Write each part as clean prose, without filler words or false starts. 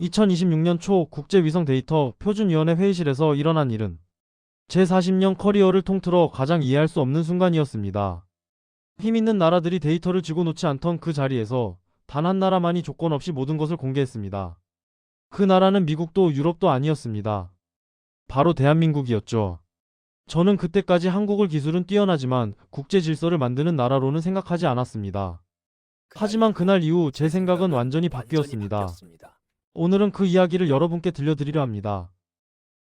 2026년 초 국제위성 데이터 표준위원회 회의실에서 일어난 일은 제 40년 커리어를 통틀어 가장 이해할 수 없는 순간이었습니다. 힘 있는 나라들이 데이터를 쥐고 놓지 않던 그 자리에서 단 한 나라만이 조건 없이 모든 것을 공개했습니다. 그 나라는 미국도 유럽도 아니었습니다. 바로 대한민국이었죠. 저는 그때까지 한국을 기술은 뛰어나지만 국제 질서를 만드는 나라로는 생각하지 않았습니다. 하지만 그날 이후 제 생각은 완전히 바뀌었습니다. 오늘은 그 이야기를 여러분께 들려드리려 합니다.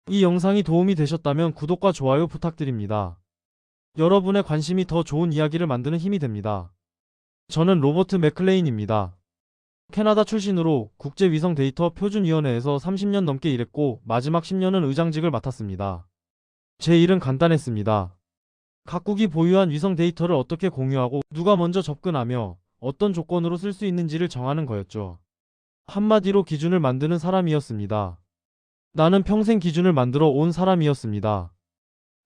이 영상이 도움이 되셨다면 구독과 좋아요 부탁드립니다. 여러분의 관심이 더 좋은 이야기를 만드는 힘이 됩니다. 저는 로버트 맥클레인입니다. 캐나다 출신으로 국제위성 데이터 표준위원회에서 30년 넘게 일했고 마지막 10년은 의장직을 맡았습니다. 제 일은 간단했습니다. 각국이 보유한 위성 데이터를 어떻게 공유하고 누가 먼저 접근하며 어떤 조건으로 쓸 수 있는지를 정하는 거였죠. 한마디로 기준을 만드는 사람이었습니다. 나는 평생 기준을 만들어 온 사람이었습니다.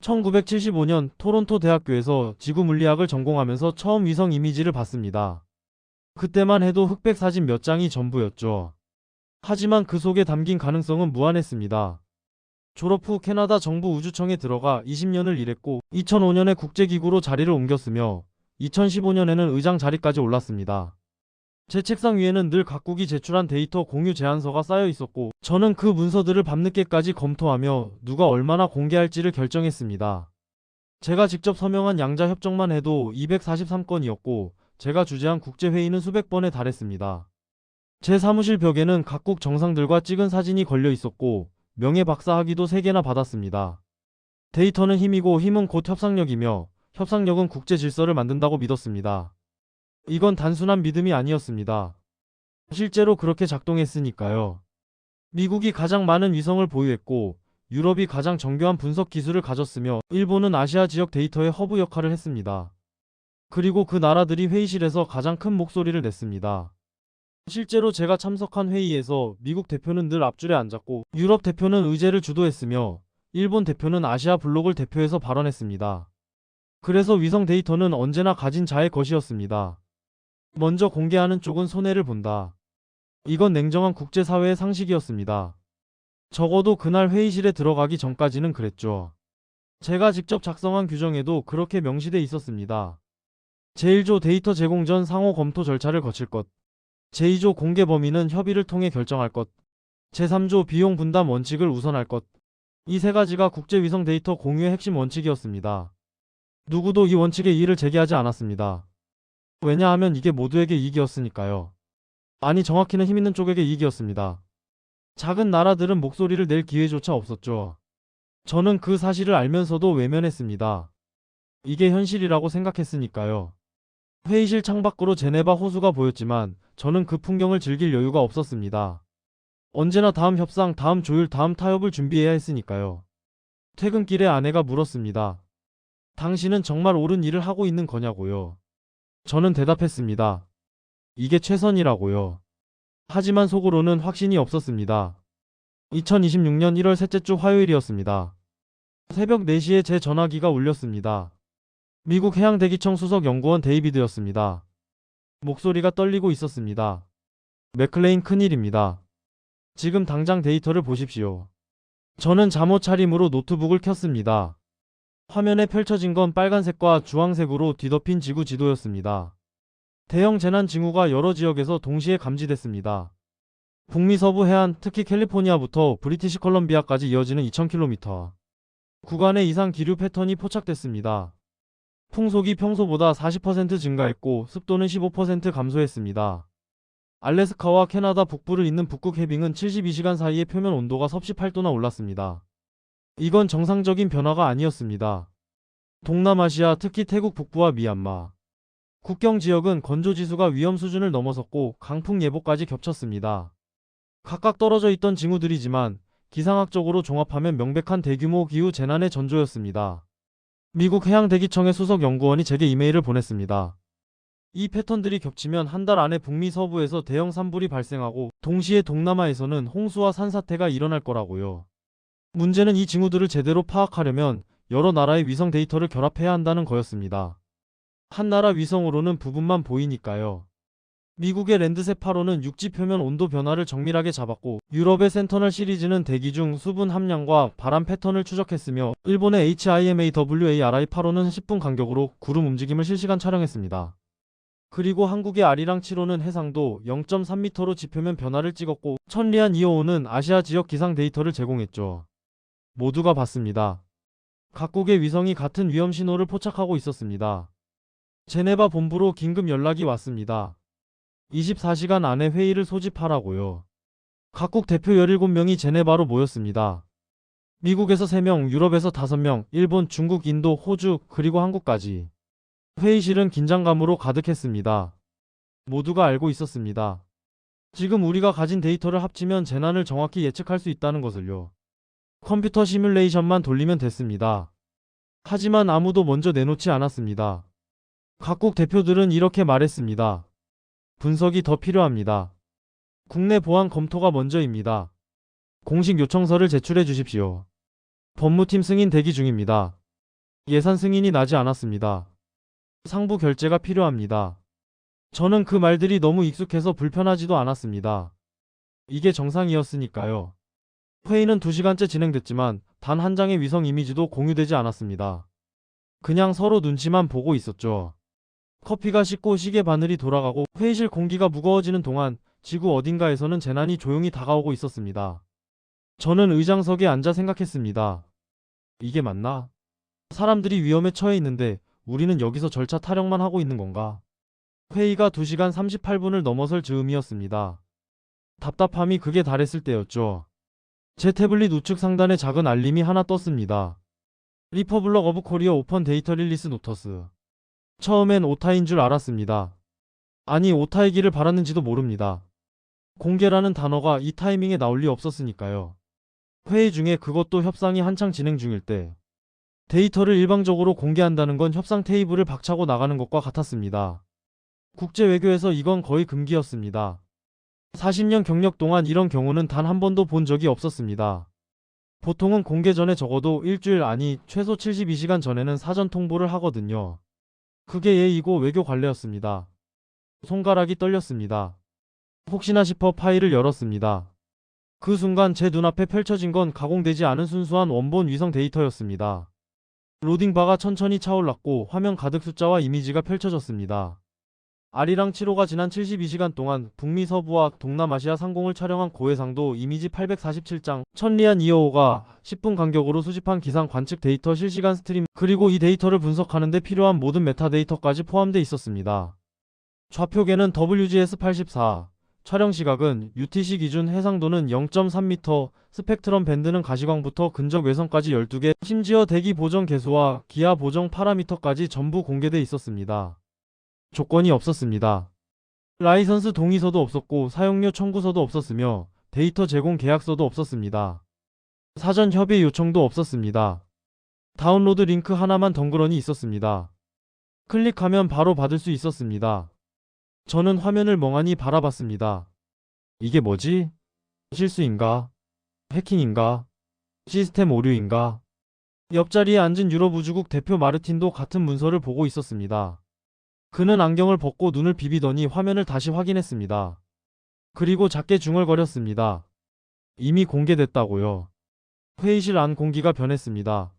1975년 토론토 대학교에서 지구물리학을 전공하면서 처음 위성 이미지를 봤습니다. 그때만 해도 흑백 사진 몇 장이 전부였죠. 하지만 그 속에 담긴 가능성은 무한했습니다. 졸업 후 캐나다 정부 우주청에 들어가 20년을 일했고 2005년에 국제기구로 자리를 옮겼으며 2015년에는 의장 자리까지 올랐습니다. 제 책상 위에는 늘 각국이 제출한 데이터 공유 제안서가 쌓여 있었고 저는 그 문서들을 밤늦게까지 검토하며 누가 얼마나 공개할지를 결정했습니다. 제가 직접 서명한 양자 협정만 해도 243건이었고 제가 주재한 국제회의는 수백 번에 달했습니다. 제 사무실 벽에는 각국 정상들과 찍은 사진이 걸려 있었고 명예 박사 학위도 3개나 받았습니다. 데이터는 힘이고 힘은 곧 협상력이며 협상력은 국제 질서를 만든다고 믿었습니다. 이건 단순한 믿음이 아니었습니다. 실제로 그렇게 작동했으니까요. 미국이 가장 많은 위성을 보유했고 유럽이 가장 정교한 분석 기술을 가졌으며 일본은 아시아 지역 데이터의 허브 역할을 했습니다. 그리고 그 나라들이 회의실에서 가장 큰 목소리를 냈습니다. 실제로 제가 참석한 회의에서 미국 대표는 늘 앞줄에 앉았고 유럽 대표는 의제를 주도했으며 일본 대표는 아시아 블록을 대표해서 발언했습니다. 그래서 위성 데이터는 언제나 가진 자의 것이었습니다. 먼저 공개하는 쪽은 손해를 본다. 이건 냉정한 국제사회의 상식이었습니다. 적어도 그날 회의실에 들어가기 전까지는 그랬죠. 제가 직접 작성한 규정에도 그렇게 명시돼 있었습니다. 제1조 데이터 제공 전 상호 검토 절차를 거칠 것. 제2조 공개 범위는 협의를 통해 결정할 것. 제3조 비용 분담 원칙을 우선할 것. 이 세 가지가 국제위성 데이터 공유의 핵심 원칙이었습니다. 누구도 이 원칙에 이의를 제기하지 않았습니다. 왜냐하면 이게 모두에게 이익이었으니까요. 아니 정확히는 힘있는 쪽에게 이익이었습니다. 작은 나라들은 목소리를 낼 기회조차 없었죠. 저는 그 사실을 알면서도 외면했습니다. 이게 현실이라고 생각했으니까요. 회의실 창밖으로 제네바 호수가 보였지만 저는 그 풍경을 즐길 여유가 없었습니다. 언제나 다음 협상, 다음 조율, 다음 타협을 준비해야 했으니까요. 퇴근길에 아내가 물었습니다. 당신은 정말 옳은 일을 하고 있는 거냐고요. 저는 대답했습니다. 이게 최선이라고요. 하지만 속으로는 확신이 없었습니다. 2026년 1월 셋째 주 화요일이었습니다. 새벽 4시에 제 전화기가 울렸습니다. 미국 해양대기청 수석 연구원 데이비드였습니다. 목소리가 떨리고 있었습니다. 맥클레인 큰일입니다. 지금 당장 데이터를 보십시오. 저는 잠옷 차림으로 노트북을 켰습니다. 화면에 펼쳐진 건 빨간색과 주황색으로 뒤덮인 지구 지도였습니다. 대형 재난 징후가 여러 지역에서 동시에 감지됐습니다. 북미 서부 해안, 특히 캘리포니아부터 브리티시 컬럼비아까지 이어지는 2000km 구간의 이상 기류 패턴이 포착됐습니다. 풍속이 평소보다 40% 증가했고 습도는 15% 감소했습니다. 알래스카와 캐나다 북부를 잇는 북극 해빙은 72시간 사이에 표면 온도가 섭씨 8도나 올랐습니다. 이건 정상적인 변화가 아니었습니다. 동남아시아, 특히 태국 북부와 미얀마 국경 지역은 건조 지수가 위험 수준을 넘어섰고 강풍 예보까지 겹쳤습니다. 각각 떨어져 있던 징후들이지만 기상학적으로 종합하면 명백한 대규모 기후 재난의 전조였습니다. 미국 해양대기청의 수석 연구원이 제게 이메일을 보냈습니다. 이 패턴들이 겹치면 한 달 안에 북미 서부에서 대형 산불이 발생하고 동시에 동남아에서는 홍수와 산사태가 일어날 거라고요. 문제는 이 징후들을 제대로 파악하려면 여러 나라의 위성 데이터를 결합해야 한다는 거였습니다. 한 나라 위성으로는 부분만 보이니까요. 미국의 랜드셋 8호는 육지 표면 온도 변화를 정밀하게 잡았고, 유럽의 센터널 시리즈는 대기 중 수분 함량과 바람 패턴을 추적했으며, 일본의 HIMAWARI 8호는 10분 간격으로 구름 움직임을 실시간 촬영했습니다. 그리고 한국의 아리랑 7호는 해상도 0.3m로 지표면 변화를 찍었고, 천리안 2호는 아시아 지역 기상 데이터를 제공했죠. 모두가 봤습니다. 각국의 위성이 같은 위험 신호를 포착하고 있었습니다. 제네바 본부로 긴급 연락이 왔습니다. 24시간 안에 회의를 소집하라고요. 각국 대표 17명이 제네바로 모였습니다. 미국에서 3명, 유럽에서 5명, 일본, 중국, 인도, 호주, 그리고 한국까지. 회의실은 긴장감으로 가득했습니다. 모두가 알고 있었습니다. 지금 우리가 가진 데이터를 합치면 재난을 정확히 예측할 수 있다는 것을요. 컴퓨터 시뮬레이션만 돌리면 됐습니다. 하지만 아무도 먼저 내놓지 않았습니다. 각국 대표들은 이렇게 말했습니다. 분석이 더 필요합니다. 국내 보안 검토가 먼저입니다. 공식 요청서를 제출해 주십시오. 법무팀 승인 대기 중입니다. 예산 승인이 나지 않았습니다. 상부 결재가 필요합니다. 저는 그 말들이 너무 익숙해서 불편하지도 않았습니다. 이게 정상이었으니까요. 회의는 2시간째 진행됐지만 단 한 장의 위성 이미지도 공유되지 않았습니다. 그냥 서로 눈치만 보고 있었죠. 커피가 식고 시계 바늘이 돌아가고 회의실 공기가 무거워지는 동안 지구 어딘가에서는 재난이 조용히 다가오고 있었습니다. 저는 의장석에 앉아 생각했습니다. 이게 맞나? 사람들이 위험에 처해 있는데 우리는 여기서 절차 타령만 하고 있는 건가? 회의가 2시간 38분을 넘어설 즈음이었습니다. 답답함이 극에 달했을 때였죠. 제 태블릿 우측 상단에 작은 알림이 하나 떴습니다. 리퍼블럭 오브 코리아 오펀 데이터 릴리스 노터스. 처음엔 오타인 줄 알았습니다. 아니, 오타이기를 바랐는지도 모릅니다. 공개라는 단어가 이 타이밍에 나올 리 없었으니까요. 회의 중에, 그것도 협상이 한창 진행 중일 때 데이터를 일방적으로 공개한다는 건 협상 테이블을 박차고 나가는 것과 같았습니다. 국제 외교에서 이건 거의 금기였습니다. 40년 경력 동안 이런 경우는 단 한 번도 본 적이 없었습니다. 보통은 공개 전에 적어도 일주일, 아니 최소 72시간 전에는 사전 통보를 하거든요. 그게 예의고 외교 관례였습니다. 손가락이 떨렸습니다. 혹시나 싶어 파일을 열었습니다. 그 순간 제 눈앞에 펼쳐진 건 가공되지 않은 순수한 원본 위성 데이터였습니다. 로딩바가 천천히 차올랐고 화면 가득 숫자와 이미지가 펼쳐졌습니다. 아리랑 7호가 지난 72시간 동안 북미 서부와 동남아시아 상공을 촬영한 고해상도 이미지 847장, 천리안 2호가 10분 간격으로 수집한 기상 관측 데이터 실시간 스트림, 그리고 이 데이터를 분석하는 데 필요한 모든 메타데이터까지 포함되어 있었습니다. 좌표계는 WGS84, 촬영 시각은 UTC 기준, 해상도는 0.3m, 스펙트럼 밴드는 가시광부터 근적 외선까지 12개, 심지어 대기 보정 계수와 기아 보정 파라미터까지 전부 공개돼 있었습니다. 조건이 없었습니다. 라이선스 동의서도 없었고 사용료 청구서도 없었으며 데이터 제공 계약서도 없었습니다. 사전 협의 요청도 없었습니다. 다운로드 링크 하나만 덩그러니 있었습니다. 클릭하면 바로 받을 수 있었습니다. 저는 화면을 멍하니 바라봤습니다. 이게 뭐지? 실수인가? 해킹인가? 시스템 오류인가? 옆자리에 앉은 유럽우주국 대표 마르틴도 같은 문서를 보고 있었습니다. 그는 안경을 벗고 눈을 비비더니 화면을 다시 확인했습니다. 그리고 작게 중얼거렸습니다. 이미 공개됐다고요. 회의실 안 공기가 변했습니다.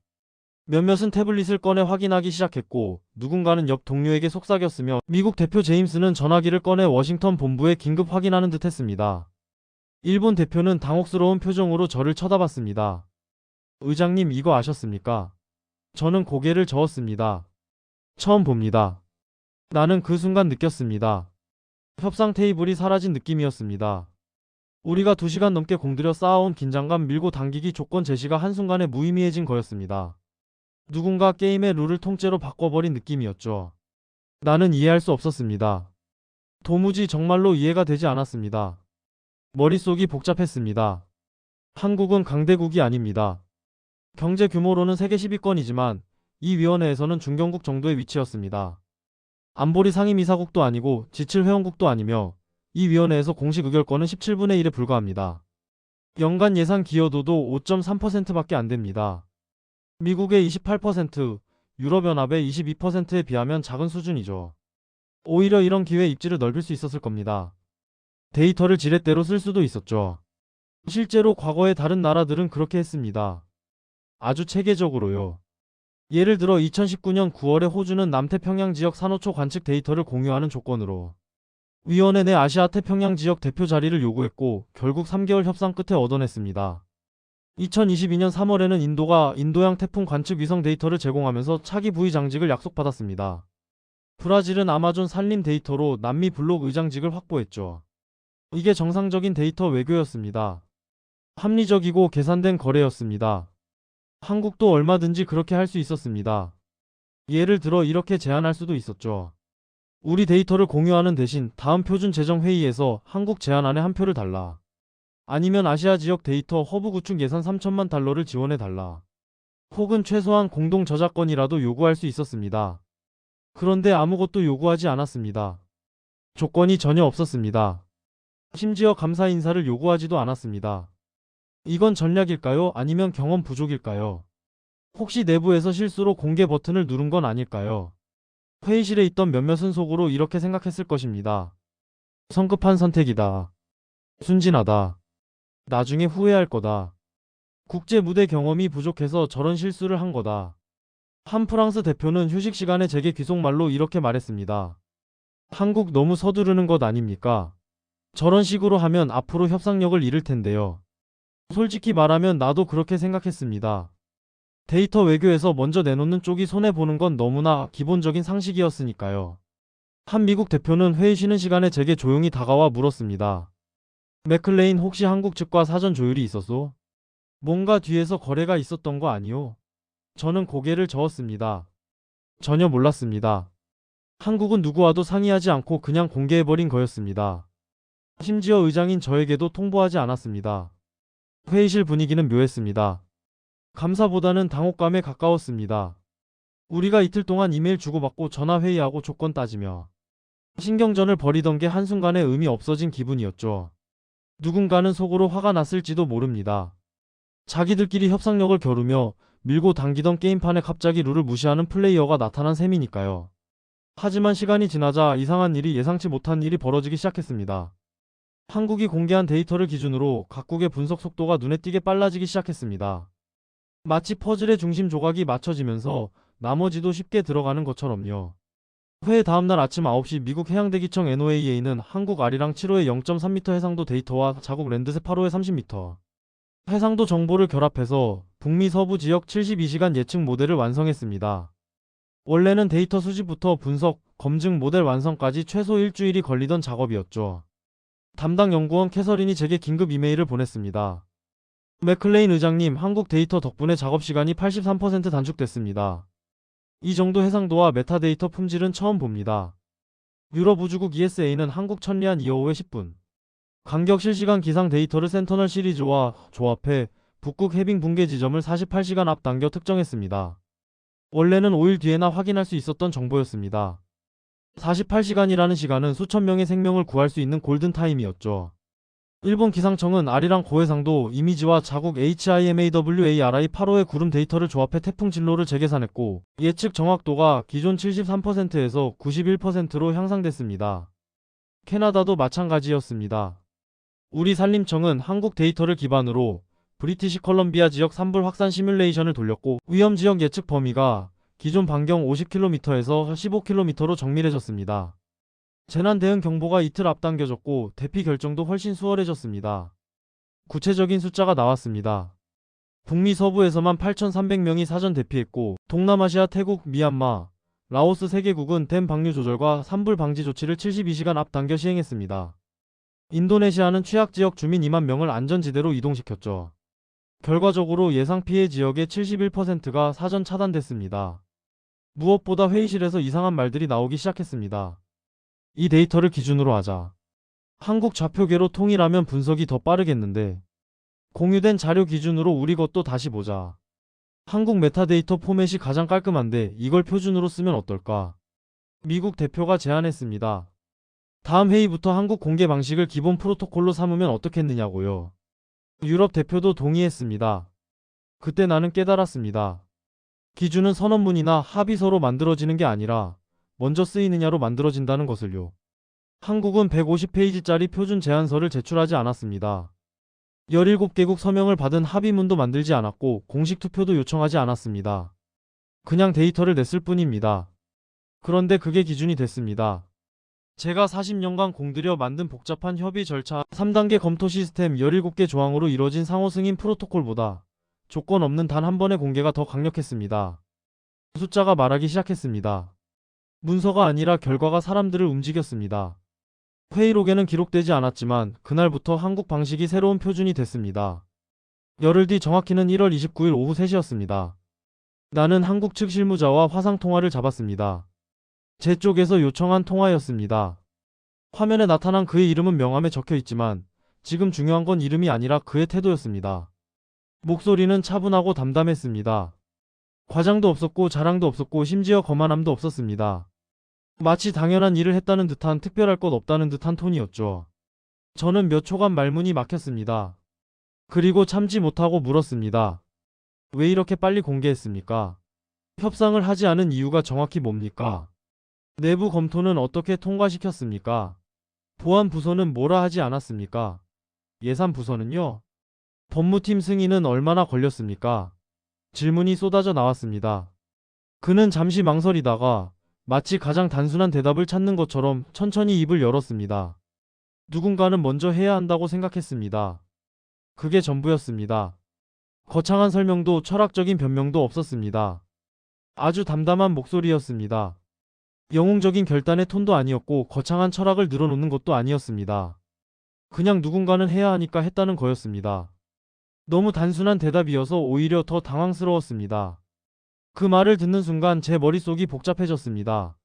몇몇은 태블릿을 꺼내 확인하기 시작했고 누군가는 옆 동료에게 속삭였으며 미국 대표 제임스는 전화기를 꺼내 워싱턴 본부에 긴급 확인하는 듯 했습니다. 일본 대표는 당혹스러운 표정으로 저를 쳐다봤습니다. 의장님, 이거 아셨습니까? 저는 고개를 저었습니다. 처음 봅니다. 나는 그 순간 느꼈습니다. 협상 테이블이 사라진 느낌이었습니다. 우리가 2시간 넘게 공들여 쌓아온 긴장감, 밀고 당기기 조건 제시가 한순간에 무의미해진 거였습니다. 누군가 게임의 룰을 통째로 바꿔버린 느낌이었죠. 나는 이해할 수 없었습니다. 도무지 정말로 이해가 되지 않았습니다. 머릿속이 복잡했습니다. 한국은 강대국이 아닙니다. 경제 규모로는 세계 10위권이지만 이 위원회에서는 중견국 정도의 위치였습니다. 안보리 상임이사국도 아니고 지칠 회원국도 아니며 이 위원회에서 공식 의결권은 17분의 1에 불과합니다. 연간 예산 기여도도 5.3%밖에 안 됩니다. 미국의 28%, 유럽연합의 22%에 비하면 작은 수준이죠. 오히려 이런 기회에 입지를 넓힐 수 있었을 겁니다. 데이터를 지렛대로 쓸 수도 있었죠. 실제로 과거의 다른 나라들은 그렇게 했습니다. 아주 체계적으로요. 예를 들어 2019년 9월에 호주는 남태평양 지역 산호초 관측 데이터를 공유하는 조건으로 위원회 내 아시아 태평양 지역 대표 자리를 요구했고 결국 3개월 협상 끝에 얻어냈습니다. 2022년 3월에는 인도가 인도양 태풍 관측 위성 데이터를 제공하면서 차기 부의 장직을 약속받았습니다. 브라질은 아마존 산림 데이터로 남미 블록 의장직을 확보했죠. 이게 정상적인 데이터 외교였습니다. 합리적이고 계산된 거래였습니다. 한국도 얼마든지 그렇게 할 수 있었습니다. 예를 들어 이렇게 제안할 수도 있었죠. 우리 데이터를 공유하는 대신 다음 표준 재정 회의에서 한국 제안안에 한 표를 달라. 아니면 아시아 지역 데이터 허브 구축 예산 3천만 달러를 지원해 달라. 혹은 최소한 공동 저작권이라도 요구할 수 있었습니다. 그런데 아무것도 요구하지 않았습니다. 조건이 전혀 없었습니다. 심지어 감사 인사를 요구하지도 않았습니다. 이건 전략일까요? 아니면 경험 부족일까요? 혹시 내부에서 실수로 공개 버튼을 누른 건 아닐까요? 회의실에 있던 몇몇은 속으로 이렇게 생각했을 것입니다. 성급한 선택이다. 순진하다. 나중에 후회할 거다. 국제 무대 경험이 부족해서 저런 실수를 한 거다. 한 프랑스 대표는 휴식 시간에 제게 귀속말로 이렇게 말했습니다. 한국 너무 서두르는 것 아닙니까? 저런 식으로 하면 앞으로 협상력을 잃을 텐데요. 솔직히 말하면 나도 그렇게 생각했습니다. 데이터 외교에서 먼저 내놓는 쪽이 손해보는 건 너무나 기본적인 상식이었으니까요. 한 미국 대표는 회의 쉬는 시간에 제게 조용히 다가와 물었습니다. 맥클레인 혹시 한국 측과 사전 조율이 있었소? 뭔가 뒤에서 거래가 있었던 거 아니오? 저는 고개를 저었습니다. 전혀 몰랐습니다. 한국은 누구와도 상의하지 않고 그냥 공개해버린 거였습니다. 심지어 의장인 저에게도 통보하지 않았습니다. 회의실 분위기는 묘했습니다. 감사보다는 당혹감에 가까웠습니다. 우리가 이틀 동안 이메일 주고받고 전화회의하고 조건 따지며 신경전을 벌이던 게 한순간에 의미 없어진 기분이었죠. 누군가는 속으로 화가 났을지도 모릅니다. 자기들끼리 협상력을 겨루며 밀고 당기던 게임판에 갑자기 룰을 무시하는 플레이어가 나타난 셈이니까요. 하지만 시간이 지나자 이상한 일이 예상치 못한 일이 벌어지기 시작했습니다. 한국이 공개한 데이터를 기준으로 각국의 분석 속도가 눈에 띄게 빨라지기 시작했습니다. 마치 퍼즐의 중심 조각이 맞춰지면서 나머지도 쉽게 들어가는 것처럼요. 회의 다음날 아침 9시 미국 해양대기청 NOAA는 한국 아리랑 7호의 0.3m 해상도 데이터와 자국 랜드새 8호의 30m 해상도 정보를 결합해서 북미 서부 지역 72시간 예측 모델을 완성했습니다. 원래는 데이터 수집부터 분석, 검증 모델 완성까지 최소 일주일이 걸리던 작업이었죠. 담당 연구원 캐서린이 제게 긴급 이메일을 보냈습니다. 맥클레인 의장님, 한국 데이터 덕분에 작업시간이 83% 단축됐습니다. 이 정도 해상도와 메타데이터 품질은 처음 봅니다. 유럽 우주국 ESA는 한국 천리안 2호의 10분 간격 실시간 기상 데이터를 센터널 시리즈와 조합해 북극 해빙 붕괴 지점을 48시간 앞당겨 특정했습니다. 원래는 5일 뒤에나 확인할 수 있었던 정보였습니다. 48시간이라는 시간은 수천 명의 생명을 구할 수 있는 골든타임이었죠. 일본 기상청은 아리랑 고해상도 이미지와 자국 HIMAWARI 8호의 구름 데이터를 조합해 태풍 진로를 재계산했고 예측 정확도가 기존 73%에서 91%로 향상됐습니다. 캐나다도 마찬가지였습니다. 우리 산림청은 한국 데이터를 기반으로 브리티시 컬럼비아 지역 산불 확산 시뮬레이션을 돌렸고 위험 지역 예측 범위가 기존 반경 50km에서 15km로 정밀해졌습니다. 재난 대응 경보가 이틀 앞당겨졌고 대피 결정도 훨씬 수월해졌습니다. 구체적인 숫자가 나왔습니다. 북미 서부에서만 8,300명이 사전 대피했고 동남아시아 태국, 미얀마, 라오스 3개국은 댐 방류 조절과 산불 방지 조치를 72시간 앞당겨 시행했습니다. 인도네시아는 취약지역 주민 2만 명을 안전지대로 이동시켰죠. 결과적으로 예상 피해 지역의 71%가 사전 차단됐습니다. 무엇보다 회의실에서 이상한 말들이 나오기 시작했습니다. 이 데이터를 기준으로 하자. 한국 좌표계로 통일하면 분석이 더 빠르겠는데. 공유된 자료 기준으로 우리 것도 다시 보자. 한국 메타데이터 포맷이 가장 깔끔한데 이걸 표준으로 쓰면 어떨까? 미국 대표가 제안했습니다. 다음 회의부터 한국 공개 방식을 기본 프로토콜로 삼으면 어떻겠느냐고요. 유럽 대표도 동의했습니다. 그때 나는 깨달았습니다. 기준은 선언문이나 합의서로 만들어지는 게 아니라 먼저 쓰이느냐로 만들어진다는 것을요. 한국은 150페이지짜리 표준 제안서를 제출하지 않았습니다. 17개국 서명을 받은 합의문도 만들지 않았고 공식 투표도 요청하지 않았습니다. 그냥 데이터를 냈을 뿐입니다. 그런데 그게 기준이 됐습니다. 제가 40년간 공들여 만든 복잡한 협의 절차 3단계 검토 시스템 17개 조항으로 이뤄진 상호 승인 프로토콜보다 조건 없는 단 한 번의 공개가 더 강력했습니다. 숫자가 말하기 시작했습니다. 문서가 아니라 결과가 사람들을 움직였습니다. 회의록에는 기록되지 않았지만 그날부터 한국 방식이 새로운 표준이 됐습니다. 열흘 뒤 정확히는 1월 29일 오후 3시였습니다. 나는 한국 측 실무자와 화상통화를 잡았습니다. 제 쪽에서 요청한 통화였습니다. 화면에 나타난 그의 이름은 명함에 적혀 있지만 지금 중요한 건 이름이 아니라 그의 태도였습니다. 목소리는 차분하고 담담했습니다. 과장도 없었고 자랑도 없었고 심지어 거만함도 없었습니다. 마치 당연한 일을 했다는 듯한 특별할 것 없다는 듯한 톤이었죠. 저는 몇 초간 말문이 막혔습니다. 그리고 참지 못하고 물었습니다. 왜 이렇게 빨리 공개했습니까? 협상을 하지 않은 이유가 정확히 뭡니까? 내부 검토는 어떻게 통과시켰습니까? 보안 부서는 뭐라 하지 않았습니까? 예산 부서는요? 법무팀 승인은 얼마나 걸렸습니까? 질문이 쏟아져 나왔습니다. 그는 잠시 망설이다가 마치 가장 단순한 대답을 찾는 것처럼 천천히 입을 열었습니다. 누군가는 먼저 해야 한다고 생각했습니다. 그게 전부였습니다. 거창한 설명도 철학적인 변명도 없었습니다. 아주 담담한 목소리였습니다. 영웅적인 결단의 톤도 아니었고 거창한 철학을 늘어놓는 것도 아니었습니다. 그냥 누군가는 해야 하니까 했다는 거였습니다. 너무 단순한 대답이어서 오히려 더 당황스러웠습니다. 그 말을 듣는 순간 제 머릿속이 복잡해졌습니다.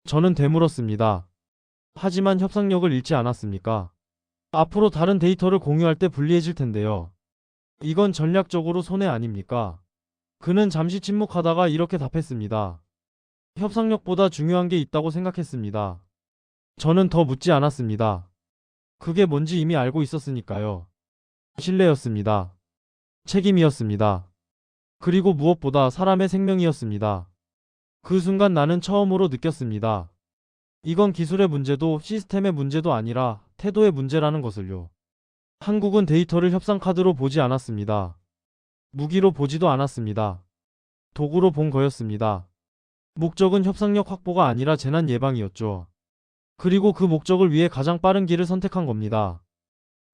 저는 되물었습니다. 하지만 협상력을 잃지 않았습니까? 앞으로 다른 데이터를 공유할 때 불리해질 텐데요. 이건 전략적으로 손해 아닙니까? 그는 잠시 침묵하다가 이렇게 답했습니다. 협상력보다 중요한 게 있다고 생각했습니다. 저는 더 묻지 않았습니다. 그게 뭔지 이미 알고 있었으니까요. 신뢰였습니다. 책임이었습니다. 그리고 무엇보다 사람의 생명이었습니다. 그 순간 나는 처음으로 느꼈습니다. 이건 기술의 문제도 시스템의 문제도 아니라 태도의 문제라는 것을요. 한국은 데이터를 협상 카드로 보지 않았습니다. 무기로 보지도 않았습니다. 도구로 본 거였습니다. 목적은 협상력 확보가 아니라 재난 예방이었죠. 그리고 그 목적을 위해 가장 빠른 길을 선택한 겁니다.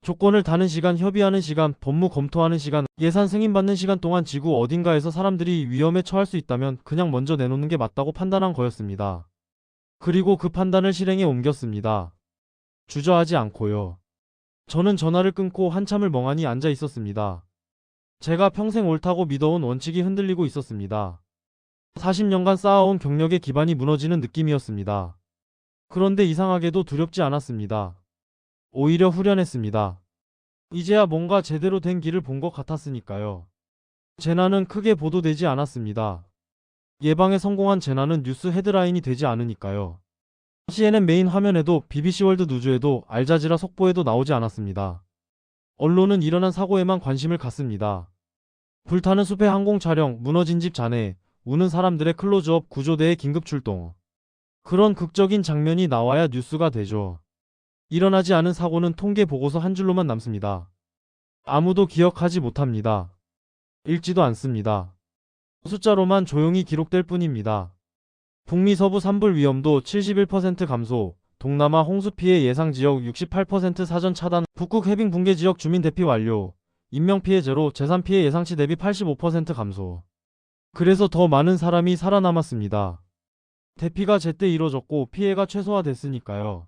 조건을 다는 시간, 협의하는 시간, 법무 검토하는 시간, 예산 승인받는 시간 동안 지구 어딘가에서 사람들이 위험에 처할 수 있다면 그냥 먼저 내놓는 게 맞다고 판단한 거였습니다. 그리고 그 판단을 실행에 옮겼습니다. 주저하지 않고요. 저는 전화를 끊고 한참을 멍하니 앉아 있었습니다. 제가 평생 옳다고 믿어온 원칙이 흔들리고 있었습니다. 40년간 쌓아온 경력의 기반이 무너지는 느낌이었습니다. 그런데 이상하게도 두렵지 않았습니다. 오히려 후련했습니다. 이제야 뭔가 제대로 된 길을 본 것 같았으니까요. 재난은 크게 보도되지 않았습니다. 예방에 성공한 재난은 뉴스 헤드라인이 되지 않으니까요. CNN 메인 화면에도 BBC 월드 뉴즈에도 알자지라 속보에도 나오지 않았습니다. 언론은 일어난 사고에만 관심을 갖습니다. 불타는 숲의 항공 촬영, 무너진 집 잔해, 우는 사람들의 클로즈업, 구조대의 긴급 출동. 그런 극적인 장면이 나와야 뉴스가 되죠. 일어나지 않은 사고는 통계 보고서 한 줄로만 남습니다. 아무도 기억하지 못합니다. 읽지도 않습니다. 숫자로만 조용히 기록될 뿐입니다. 북미 서부 산불 위험도 71% 감소, 동남아 홍수 피해 예상 지역 68% 사전 차단, 북극 해빙 붕괴 지역 주민 대피 완료, 인명 피해 제로, 재산 피해 예상치 대비 85% 감소. 그래서 더 많은 사람이 살아남았습니다. 대피가 제때 이뤄졌고 피해가 최소화됐으니까요.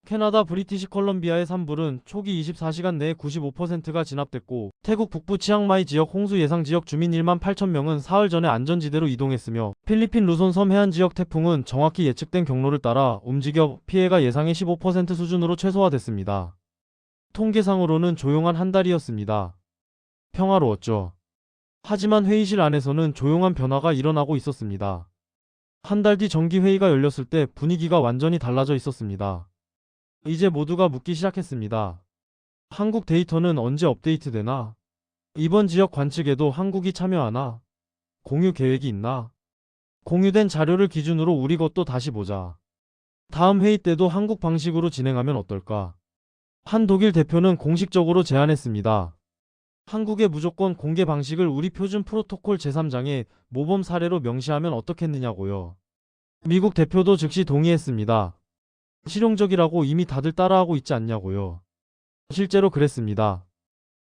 캐나다 브리티시 컬럼비아의 산불은 초기 24시간 내에 95%가 진압됐고 태국 북부 치앙마이 지역 홍수 예상 지역 주민 1만 8천 명은 사흘 전에 안전지대로 이동했으며 필리핀 루손 섬 해안 지역 태풍은 정확히 예측된 경로를 따라 움직여 피해가 예상의 15% 수준으로 최소화됐습니다. 통계상으로는 조용한 한 달이었습니다. 평화로웠죠. 하지만 회의실 안에서는 조용한 변화가 일어나고 있었습니다. 한 달 뒤 정기회의가 열렸을 때 분위기가 완전히 달라져 있었습니다. 이제 모두가 묻기 시작했습니다. 한국 데이터는 언제 업데이트되나? 이번 지역 관측에도 한국이 참여하나? 공유 계획이 있나? 공유된 자료를 기준으로 우리 것도 다시 보자. 다음 회의 때도 한국 방식으로 진행하면 어떨까? 한 독일 대표는 공식적으로 제안했습니다. 한국의 무조건 공개 방식을 우리 표준 프로토콜 제3장에 모범 사례로 명시하면 어떻겠느냐고요. 미국 대표도 즉시 동의했습니다. 실용적이라고 이미 다들 따라하고 있지 않냐고요. 실제로 그랬습니다.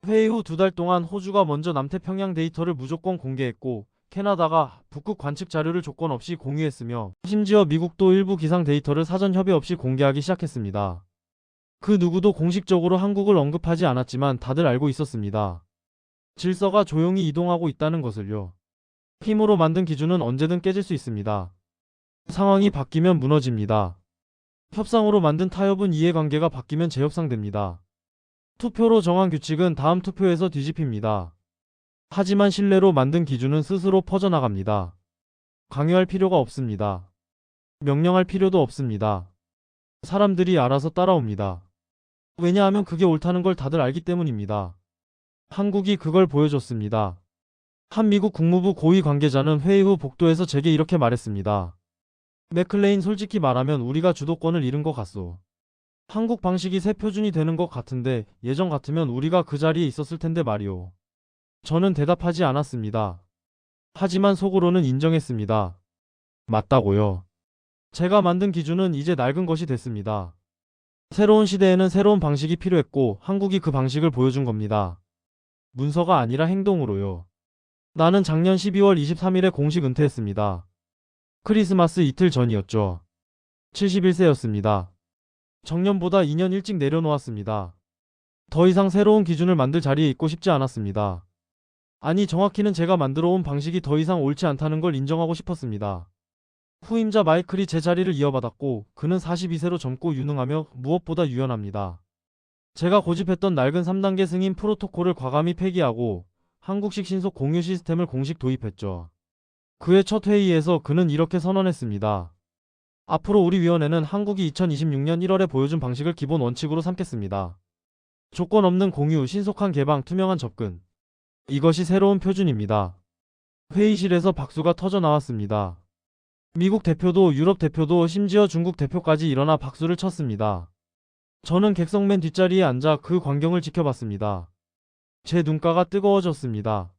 회의 후 2달 동안 호주가 먼저 남태평양 데이터를 무조건 공개했고 캐나다가 북극 관측 자료를 조건 없이 공유했으며 심지어 미국도 일부 기상 데이터를 사전 협의 없이 공개하기 시작했습니다. 그 누구도 공식적으로 한국을 언급하지 않았지만 다들 알고 있었습니다. 질서가 조용히 이동하고 있다는 것을요. 힘으로 만든 기준은 언제든 깨질 수 있습니다. 상황이 바뀌면 무너집니다. 협상으로 만든 타협은 이해관계가 바뀌면 재협상됩니다. 투표로 정한 규칙은 다음 투표에서 뒤집힙니다. 하지만 신뢰로 만든 기준은 스스로 퍼져나갑니다. 강요할 필요가 없습니다. 명령할 필요도 없습니다. 사람들이 알아서 따라옵니다. 왜냐하면 그게 옳다는 걸 다들 알기 때문입니다. 한국이 그걸 보여줬습니다. 한 미국 국무부 고위 관계자는 회의 후 복도에서 제게 이렇게 말했습니다. 맥클레인, 솔직히 말하면 우리가 주도권을 잃은 것 같소. 한국 방식이 새 표준이 되는 것 같은데 예전 같으면 우리가 그 자리에 있었을 텐데 말이오. 저는 대답하지 않았습니다. 하지만 속으로는 인정했습니다. 맞다고요. 제가 만든 기준은 이제 낡은 것이 됐습니다. 새로운 시대에는 새로운 방식이 필요했고 한국이 그 방식을 보여준 겁니다. 문서가 아니라 행동으로요. 나는 작년 12월 23일에 공식 은퇴했습니다. 크리스마스 이틀 전이었죠. 71세였습니다. 정년보다 2년 일찍 내려놓았습니다. 더 이상 새로운 기준을 만들 자리에 있고 싶지 않았습니다. 아니, 정확히는 제가 만들어온 방식이 더 이상 옳지 않다는 걸 인정하고 싶었습니다. 후임자 마이클이 제 자리를 이어받았고 그는 42세로 젊고 유능하며 무엇보다 유연합니다. 제가 고집했던 낡은 3단계 승인 프로토콜을 과감히 폐기하고 한국식 신속 공유 시스템을 공식 도입했죠. 그의 첫 회의에서 그는 이렇게 선언했습니다. 앞으로 우리 위원회는 한국이 2026년 1월에 보여준 방식을 기본 원칙으로 삼겠습니다. 조건 없는 공유, 신속한 개방, 투명한 접근. 이것이 새로운 표준입니다. 회의실에서 박수가 터져 나왔습니다. 미국 대표도 유럽 대표도 심지어 중국 대표까지 일어나 박수를 쳤습니다. 저는 객석맨 뒷자리에 앉아 그 광경을 지켜봤습니다. 제 눈가가 뜨거워졌습니다.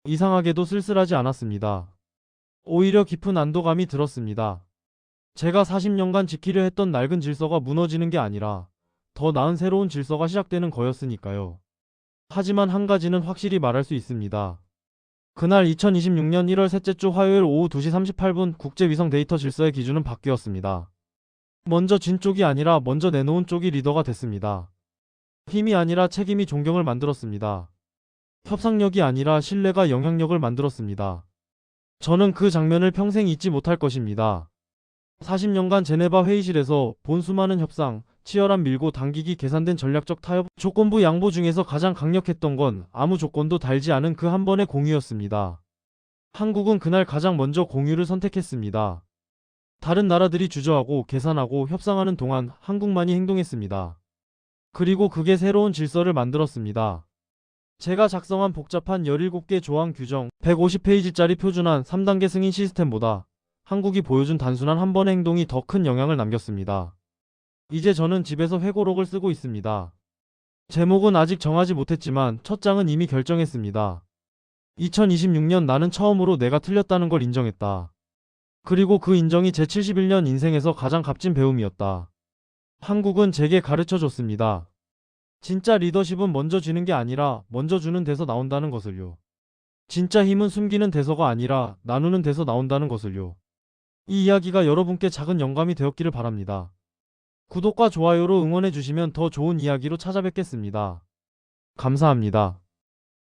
이상하게도 쓸쓸하지 않았습니다. 오히려 깊은 안도감이 들었습니다. 제가 40년간 지키려 했던 낡은 질서가 무너지는 게 아니라 더 나은 새로운 질서가 시작되는 거였으니까요. 하지만 한 가지는 확실히 말할 수 있습니다. 그날 2026년 1월 셋째 주 화요일 오후 2시 38분 국제위성 데이터 질서의 기준은 바뀌었습니다. 먼저 진 쪽이 아니라 먼저 내놓은 쪽이 리더가 됐습니다. 힘이 아니라 책임이 존경을 만들었습니다. 협상력이 아니라 신뢰가 영향력을 만들었습니다. 저는 그 장면을 평생 잊지 못할 것입니다. 40년간 제네바 회의실에서 본 수많은 협상, 치열한 밀고 당기기, 계산된 전략적 타협, 조건부 양보 중에서 가장 강력했던 건 아무 조건도 달지 않은 그 한 번의 공유였습니다. 한국은 그날 가장 먼저 공유를 선택했습니다. 다른 나라들이 주저하고 계산하고 협상하는 동안 한국만이 행동했습니다. 그리고 그게 새로운 질서를 만들었습니다. 제가 작성한 복잡한 17개 조항 규정, 150페이지짜리 표준안 3단계 승인 시스템보다 한국이 보여준 단순한 한 번의 행동이 더 큰 영향을 남겼습니다. 이제 저는 집에서 회고록을 쓰고 있습니다. 제목은 아직 정하지 못했지만 첫 장은 이미 결정했습니다. 2026년 나는 처음으로 내가 틀렸다는 걸 인정했다. 그리고 그 인정이 제 71년 인생에서 가장 값진 배움이었다. 한국은 제게 가르쳐 줬습니다. 진짜 리더십은 먼저 쥐는 게 아니라 먼저 주는 데서 나온다는 것을요. 진짜 힘은 숨기는 데서가 아니라 나누는 데서 나온다는 것을요. 이 이야기가 여러분께 작은 영감이 되었기를 바랍니다. 구독과 좋아요로 응원해 주시면 더 좋은 이야기로 찾아뵙겠습니다. 감사합니다.